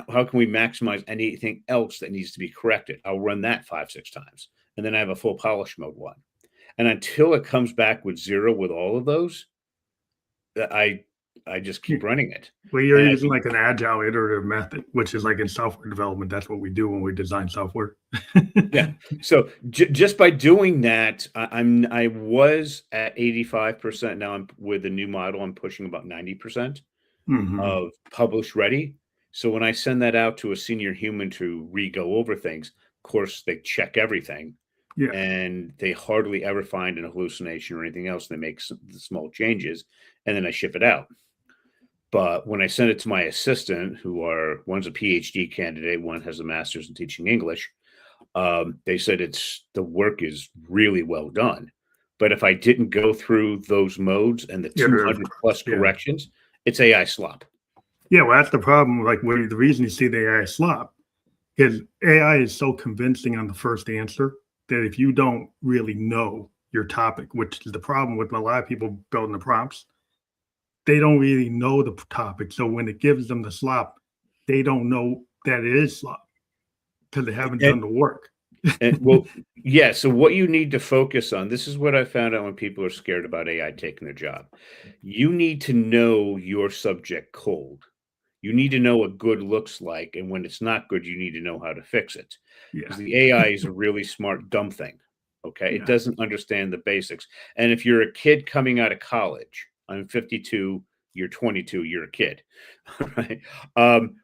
[SPEAKER 2] How can we maximize anything else that needs to be corrected? I'll run that 5, 6 times. And then I have a full polish mode one. And until it comes back with 0 with all of those, I just keep running it.
[SPEAKER 1] Well, you're
[SPEAKER 2] And
[SPEAKER 1] using like an agile iterative method, which is like in software development. That's what we do when we design software.
[SPEAKER 2] yeah. So just by doing that, I was at 85%. Now I'm with the new model. I'm pushing about 90%
[SPEAKER 1] Hmm.
[SPEAKER 2] of published ready. So when I send that out to a senior human to re-go over things, of course they check everything,
[SPEAKER 1] Yeah.
[SPEAKER 2] and they hardly ever find an hallucination or anything else. They make some small changes, and then I ship it out. But when I send it to my assistant, one's a PhD candidate, one has a master's in teaching English, they said the work is really well done. But if I didn't go through those modes and the
[SPEAKER 1] Iterative
[SPEAKER 2] 200
[SPEAKER 1] process.
[SPEAKER 2] plus
[SPEAKER 1] Yeah.
[SPEAKER 2] corrections, it's AI slop.
[SPEAKER 1] Yeah. Well, that's the problem. Like the reason you see the AI slop is AI is so convincing on the first answer that if you don't really know your topic, which is the problem with a lot of people building the prompts, they don't really know the topic. So when it gives them the slop, they don't know that it is slop because they haven't done
[SPEAKER 2] And,
[SPEAKER 1] the work.
[SPEAKER 2] well, yeah. So what you need to focus on, this is what I found out when people are scared about AI taking their job. You need to know your subject cold. You need to know what good looks like, and when it's not good, you need to know how to fix it.
[SPEAKER 1] Yeah.
[SPEAKER 2] Because the AI is a really smart, dumb thing. Okay, it
[SPEAKER 1] Yeah.
[SPEAKER 2] doesn't understand the basics. And if you're a kid coming out of college, I'm 52, you're 22, you're a kid, right?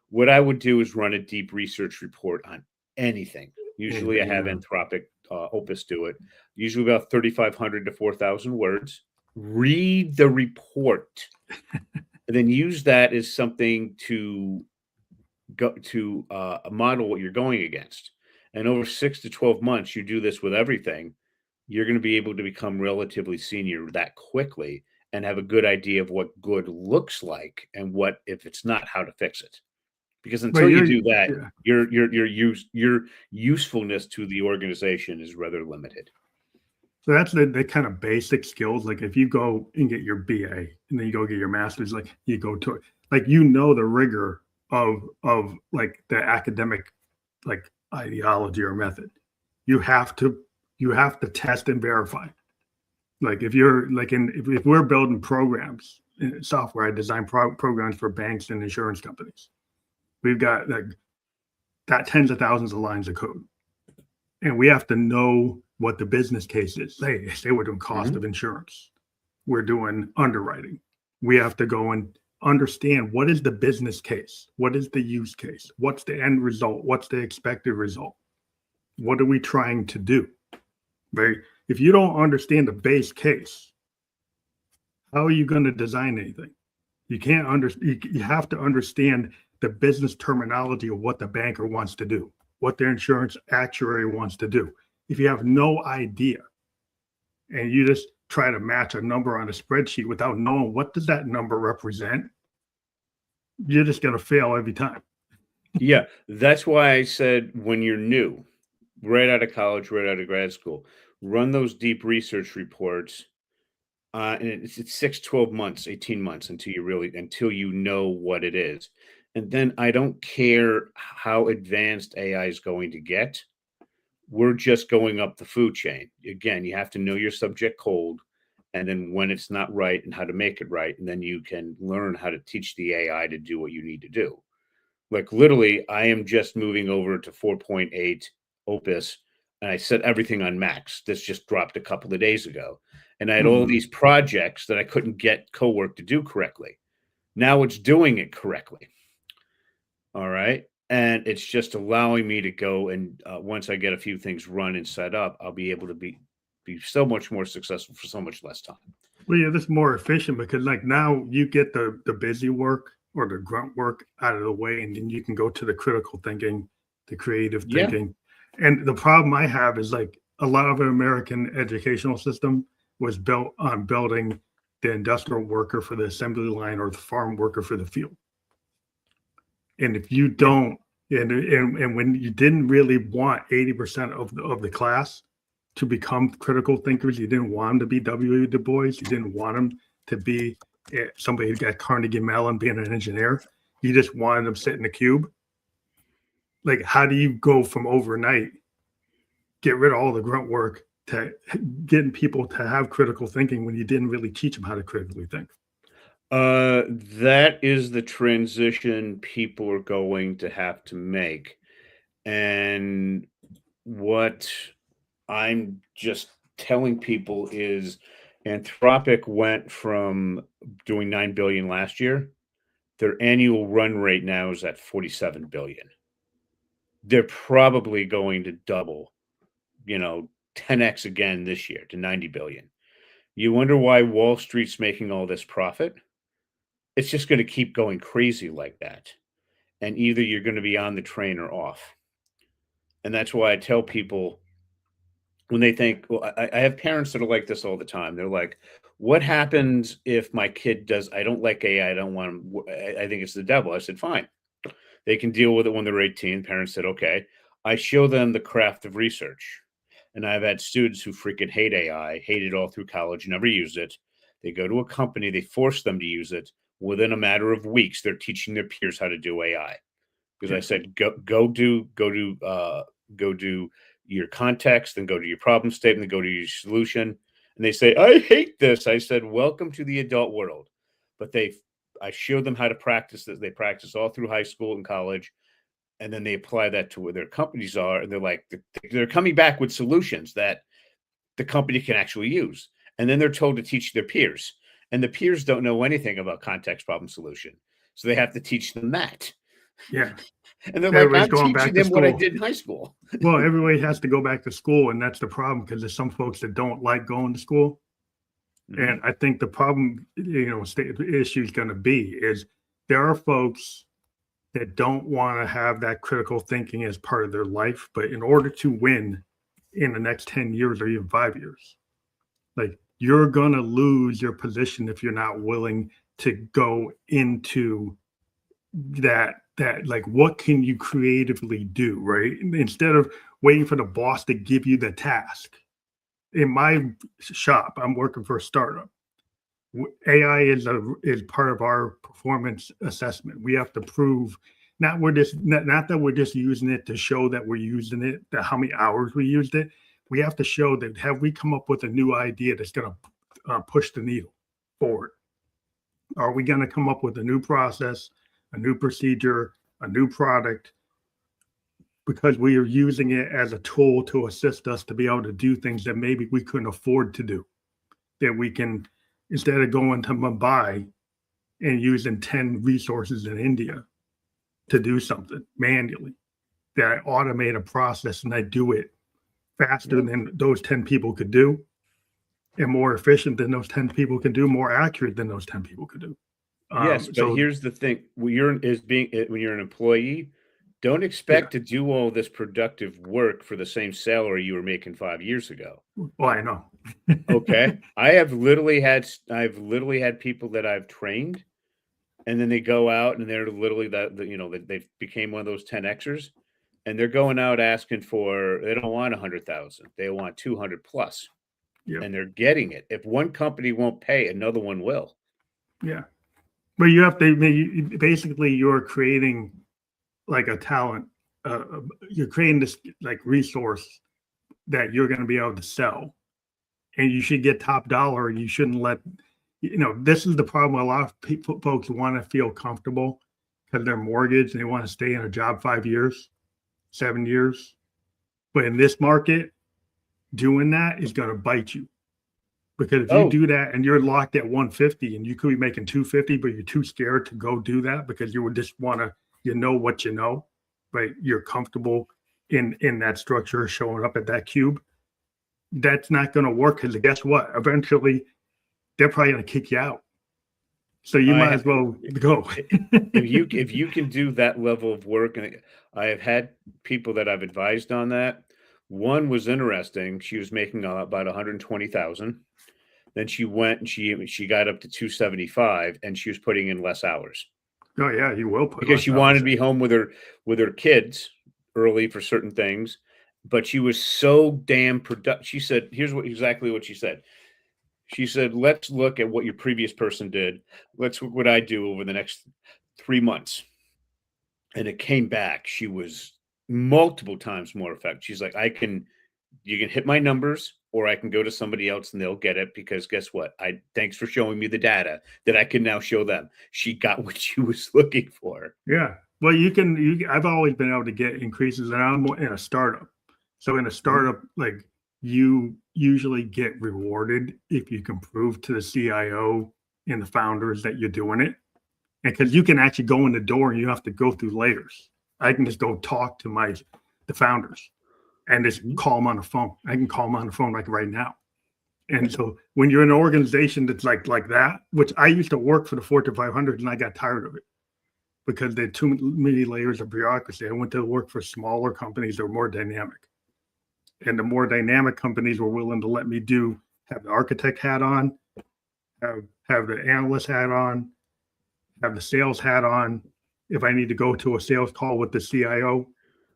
[SPEAKER 2] What I would do is run a deep research report on anything. Usually, I
[SPEAKER 1] Anything.
[SPEAKER 2] have
[SPEAKER 1] Yeah.
[SPEAKER 2] Anthropic Opus do it. Usually about 3,500 to 4,000 words. Read the report and then use that as something to go to model what you're going against. And over 6 to 12 months, you do this with everything, you're going to be able to become relatively senior that quickly and have a good idea of what good looks like and what, if it's not, how to fix it. Because
[SPEAKER 1] But
[SPEAKER 2] until you do that,
[SPEAKER 1] yeah.
[SPEAKER 2] your usefulness to the organization is rather limited.
[SPEAKER 1] So that's the kind of basic skills. Like if you go and get your BA and then you go get your master's, like you go to like the rigor of like the academic like ideology or method. You have to test and verify. Like if you're like if we're building programs in software, I design programs for banks and insurance companies. We've got like that tens of thousands of lines of code, and we have to know what the business case is. Say we're doing cost
[SPEAKER 2] Mhm.
[SPEAKER 1] of insurance, we're doing underwriting. We have to go and understand what is the business case, what is the use case, what's the end result, what's the expected result, what are we trying to do? Right? If you don't understand the base case, how are you going to design anything? You can't you have to understand the business terminology of what the banker wants to do, what their insurance actuary wants to do. If you have no idea and you just try to match a number on a spreadsheet without knowing what does that number represent, you're just going to fail every time.
[SPEAKER 2] Yeah, that's why I said when you're new, right out of college, right out of grad school, run those deep research reports. And it's 6, 12 months, 18 months until you know what it is. And then I don't care how advanced AI is going to get. We're just going up the food chain. Again, you have to know your subject cold, and then when it's not right and how to make it right. And then you can learn how to teach the AI to do what you need to do. Like literally, I am just moving over to 4.8 Opus. and I set everything on max. This just dropped a couple of days ago. And I had all these projects that I couldn't get cowork to do correctly. Now it's doing it correctly. All right. And it's just allowing me to go, and once I get a few things run and set up, I'll be able to be so much more successful for so much less time.
[SPEAKER 1] Well, yeah, that's more efficient because like now you get the busy work or the grunt work out of the way, and then you can go to the critical thinking, the creative thinking. And the problem I have is like a lot of the American educational system was built on building the industrial worker for the assembly line or the farm worker for the field. And if you don't, and when you didn't really want 80% of the class to become critical thinkers, you didn't want them to be W. Du Bois, you didn't want them to be somebody who got Carnegie Mellon being an engineer. You just wanted them sit in the cube. Like, how do you go from overnight, get rid of all the grunt work, to getting people to have critical thinking when you didn't really teach them how to critically think?
[SPEAKER 2] That is the transition people are going to have to make. And what I'm just telling people is Anthropic went from doing 9 billion last year. Their annual run rate now is at 47 billion. They're probably going to double, 10x again this year to 90 billion. You wonder why Wall Street's making all this profit? It's just going to keep going crazy like that. And either you're going to be on the train or off. And that's why I tell people when they think, well, I have parents that are like this all the time. They're like, what happens if my kid does, I don't like AI, I don't want him, I think it's the devil. I said, fine. They can deal with it when they're 18. Parents said, okay. I show them the craft of research. And I've had students who freaking hate AI, hate it all through college, never use it. They go to a company, they force them to use it. Within a matter of weeks, they're teaching their peers how to do AI. Because I said, go do your context, then go to your problem statement, then go to your solution. And they say, I hate this. I said, welcome to the adult world. But I showed them how to practice this. They practice all through high school and college. And then they apply that to where their companies are. And they're like, they're coming back with solutions that the company can actually use. And then they're told to teach their peers. And the peers don't know anything about context problem solution. So they have to teach them that.
[SPEAKER 1] Yeah.
[SPEAKER 2] And they're like, I'm teaching them what I did in high school.
[SPEAKER 1] Well, everybody has to go back to school. And that's the problem because there's some folks that don't like going to school. Mm-hmm. And I think the problem, issue is going to be is there are folks that don't want to have that critical thinking as part of their life. But in order to win in the next 10 years or even 5 years, like you're going to lose your position if you're not willing to go into that like, what can you creatively do, right? Instead of waiting for the boss to give you the task. In my shop, I'm working for a startup. AI is part of our performance assessment. We have to prove not that we're just using it to show that we're using it, that how many hours we used it. We have to show that have we come up with a new idea that's going to push the needle forward? Are we going to come up with a new process, a new procedure, a new product? Because we are using it as a tool to assist us to be able to do things that maybe we couldn't afford to do. That we can, instead of going to Mumbai and using 10 resources in India to do something manually, that I automate a process and I do it faster than those 10 people could do, and more efficient than those 10 people could do, more accurate than those 10 people could do.
[SPEAKER 2] Yes, but here's the thing: when you're an employee, don't expect to do all this productive work for the same salary you were making 5 years ago.
[SPEAKER 1] Well, I know.
[SPEAKER 2] Okay, I've literally had people that I've trained, and then they go out and they're literally they became one of those 10Xers, and they're going out asking for, they don't want 100,000, they want 200 plus, and they're getting it. If one company won't pay, another one will.
[SPEAKER 1] Yeah, but you have to basically you're creating like a talent. You're creating this like resource that you're going to be able to sell, and you should get top dollar. You shouldn't let this is the problem. A lot of folks want to feel comfortable because they're mortgaged and they want to stay in a job 5 years, 7 years. But in this market, doing that is going to bite you. Because if you
[SPEAKER 2] Oh,
[SPEAKER 1] do that and you're locked at 150 and you could be making 250, but you're too scared to go do that because you would just want to, you know what you know, right? You're comfortable in that structure showing up at that cube. That's not going to work because guess what? Eventually, they're probably going to kick you out. So you might as well go.
[SPEAKER 2] if you can do that level of work, and I have had people that I've advised on that. One was interesting. She was making about 120,000. Then she went and she got up to 275, and she was putting in less hours
[SPEAKER 1] Oh yeah, you will put
[SPEAKER 2] because
[SPEAKER 1] less
[SPEAKER 2] she wanted
[SPEAKER 1] hours
[SPEAKER 2] to be
[SPEAKER 1] in.
[SPEAKER 2] home with her kids early for certain things. But she was so damn productive. She said, "Here's exactly what she said." She said, "Let's look at what your previous person did. Let's look what I do over the next 3 months." And it came back. She was multiple times more effective. She's like, you can hit my numbers, or I can go to somebody else and they'll get it because guess what? Thanks for showing me the data that I can now show them. She got what she was looking for.
[SPEAKER 1] Yeah. Well, I've always been able to get increases, and I'm in a startup. So in a startup, like you usually get rewarded if you can prove to the CIO and the founders that you're doing it. And because you can actually go in the door and you have to go through layers. I can just go talk to the founders and just call them on the phone. I can call them on the phone like right now. And so when you're in an organization that's like that, which I used to work for the Fortune 500 and I got tired of it because there are too many layers of bureaucracy. I went to work for smaller companies that were more dynamic. And the more dynamic companies were willing to let me have the architect hat on, have the analyst hat on, have the sales hat on. If I need to go to a sales call with the CIO,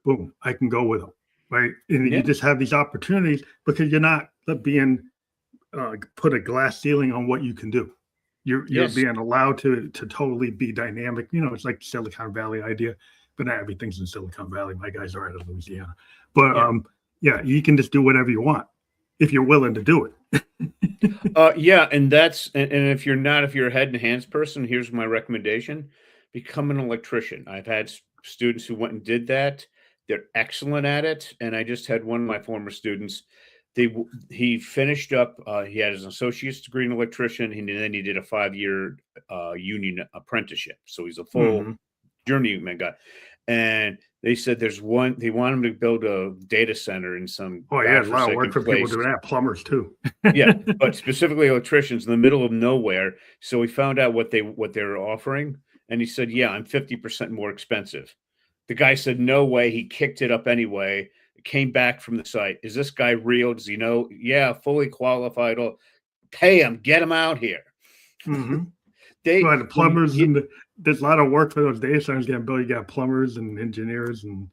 [SPEAKER 1] boom, I can go with them, right? And
[SPEAKER 2] Yeah.
[SPEAKER 1] you just have these opportunities because you're not being put a glass ceiling on what you can do. You're
[SPEAKER 2] Yes.
[SPEAKER 1] being allowed to totally be dynamic. You know, it's like the Silicon Valley idea, but not everything's in Silicon Valley. My guys are out of Louisiana, but yeah, you can just do whatever you want if you're willing to do it.
[SPEAKER 2] Yeah, and if you're a head and hands person, here's my recommendation: become an electrician. I've had students who went and did that. They're excellent at it, and I just had one of my former students. He finished up. He had his associate's degree in electrician, and then he did a 5-year union apprenticeship. So he's a full journeyman guy. And they said they want him to build a data center in some
[SPEAKER 1] a lot of work for
[SPEAKER 2] place.
[SPEAKER 1] people doing that. Plumbers too.
[SPEAKER 2] Yeah, but specifically electricians in the middle of nowhere. So we found out what they were offering, and he said, "Yeah, I'm 50% more expensive." The guy said, "No way." He kicked it up anyway. Came back from the site. Is this guy real? Does he know? Yeah, fully qualified. Pay him. Get him out here.
[SPEAKER 1] Well, the plumbers there's a lot of work for those data centers getting built. You got plumbers and engineers, and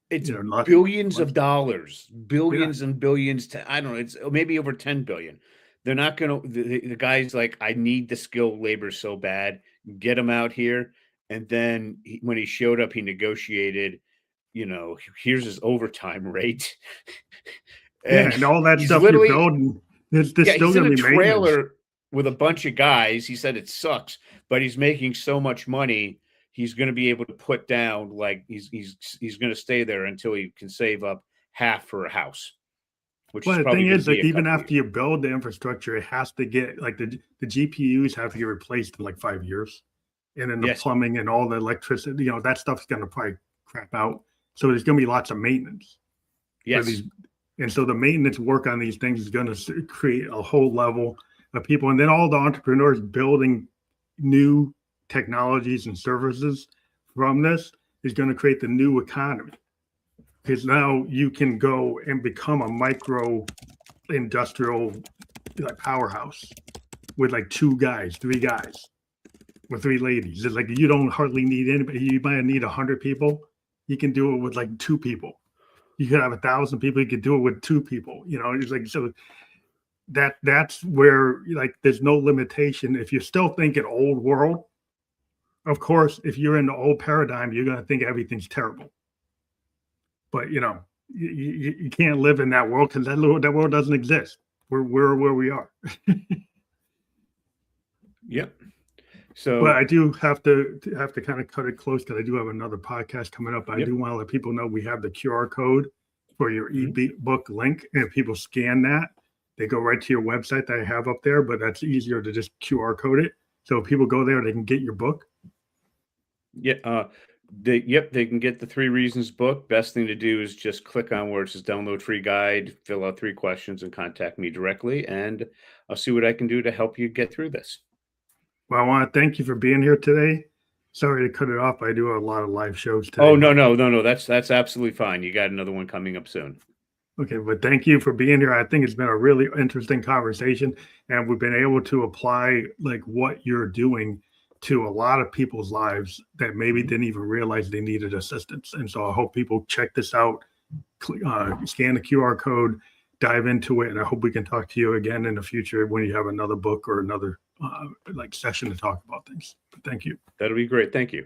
[SPEAKER 2] it's billions of dollars, billions and billions. I don't know. It's maybe over 10 billion. They're not going to. The guy's like, I need the skilled labor so bad. Get him out here. And then when he showed up, he negotiated. Here's his overtime rate.
[SPEAKER 1] and all that stuff you're building. There's still going to be
[SPEAKER 2] trailer with a bunch of guys. He said it sucks, but he's making so much money. He's going to be able to put down he's going to stay there until he can save up half for a house.
[SPEAKER 1] Well, the thing is, even after you build the infrastructure, it has to get the GPUs have to get replaced in 5 years, and then the plumbing and all the electricity, that stuff's going to probably crap out. So there's going to be lots of maintenance.
[SPEAKER 2] Yes.
[SPEAKER 1] And so the maintenance work on these things is going to create a whole level of people. And then all the entrepreneurs building new technologies and services from this is going to create the new economy. Because now you can go and become a micro industrial powerhouse with 2 guys, 3 guys, or 3 ladies. It's you don't hardly need anybody. You might need 100 people. You can do it with 2 people. You could have 1,000 people. You could do it with 2 people. It's so that's where there's no limitation. If you're still thinking old world, of course, if you're in the old paradigm, you're going to think everything's terrible. But you can't live in that world because that world doesn't exist. We're where we are.
[SPEAKER 2] Yep. So,
[SPEAKER 1] but I do have to kind of cut it close because I do have another podcast coming up. I do want to let people know we have the QR code for your ebook link. And if people scan that, they go right to your website that I have up there, but that's easier to just QR code it. So if people go there, they can get your book.
[SPEAKER 2] Yeah. They can get the 3 Reasons book. Best thing to do is just click on where it says download free guide, fill out 3 questions, and contact me directly. And I'll see what I can do to help you get through this.
[SPEAKER 1] Well, I want to thank you for being here today. Sorry to cut it off. I do a lot of live shows today.
[SPEAKER 2] Oh, no. That's absolutely fine. You got another one coming up soon.
[SPEAKER 1] Okay, but thank you for being here. I think it's been a really interesting conversation, and we've been able to apply like what you're doing to a lot of people's lives that maybe didn't even realize they needed assistance. And so I hope people check this out, scan the QR code, dive into it, and I hope we can talk to you again in the future when you have another book or another like session to talk about things. But thank you.
[SPEAKER 2] That'll be great. Thank you.